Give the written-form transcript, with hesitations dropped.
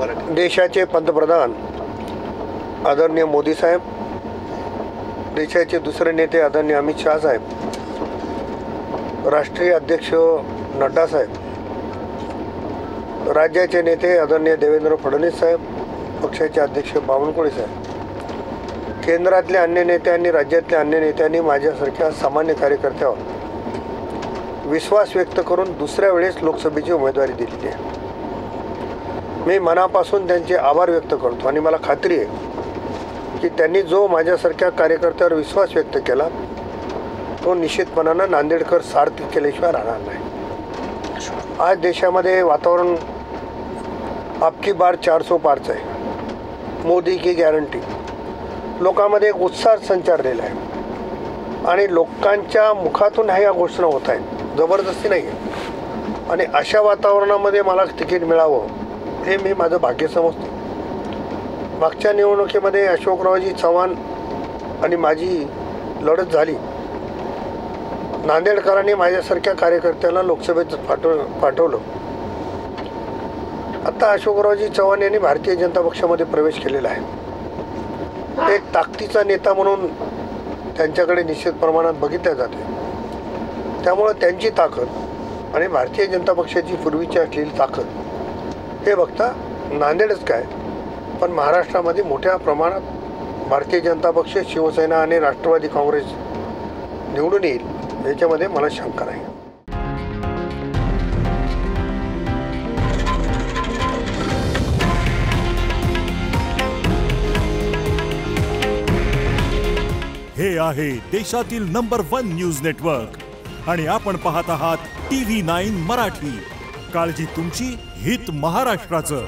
मराठी। देशाचे पंतप्रधान आदरणीय मोदी साहेब, देशाचे दुसरे नेते आदरणीय अमित शाह साहेब, राष्ट्रीय अध्यक्ष नड्डा साहेब, राज्याचे नेते आदरणीय देवेंद्र फडणवीस साहेब, पक्षाचे अध्यक्ष बावनकुळे साहेब, केंद्रातल्या अन्य नेत्यांनी, राज्यातल्या अन्य नेत्यांनी माझ्यासारख्या सामान्य कार्यकर्त्यावर विश्वास व्यक्त करून दुसऱ्या वेळेस लोकसभेची उमेदवारी दिलेली आहे। मी मनापासून त्यांचे आभार व्यक्त करतो आणि मला खात्री आहे की त्यांनी जो माझ्यासारख्या कार्यकर्त्यावर विश्वास व्यक्त केला तो निश्चितपणानं नांदेडकर सार्थ केल्याशिवाय राहणार नाही। आज देशामध्ये वातावरण आपकी बार 400 पारचं आहे, मोदी की गॅरंटी, लोकांमध्ये एक उत्साह संचारलेला आहे आणि लोकांच्या मुखातून ह्या घोषणा होत आहेत, जबरदस्ती नाही आहे। आणि अशा वातावरणामध्ये मला तिकीट मिळावं हे मी माझं भाग्य समजतो। मागच्या निवडणुकीमध्ये अशोकरावजी चव्हाण आणि माझी लढत झाली, नांदेडकरांनी माझ्यासारख्या कार्यकर्त्याला लोकसभेत पाठवलं। आता अशोकरावजी चव्हाण यांनी भारतीय जनता पक्षामध्ये प्रवेश केलेला आहे। एक ताकदीचा नेता म्हणून त्यांच्याकडे निश्चित प्रमाणात बघितल्या जाते। त्यामुळं त्यांची ताकद आणि भारतीय जनता पक्षाची पूर्वीची असलेली ताकद हे बघता नांदेडच काय पण महाराष्ट्रामध्ये मोठ्या प्रमाणात भारतीय जनता पक्ष, शिवसेना आणि राष्ट्रवादी काँग्रेस निवडून येईल याच्यामध्ये मला शंका नाही। हे आहे देशातील नंबर 1 न्यूज नेटवर्क आणि आपण पाहत आहात TV9 मराठी। काळजी तुमची, हित महाराष्ट्राचं।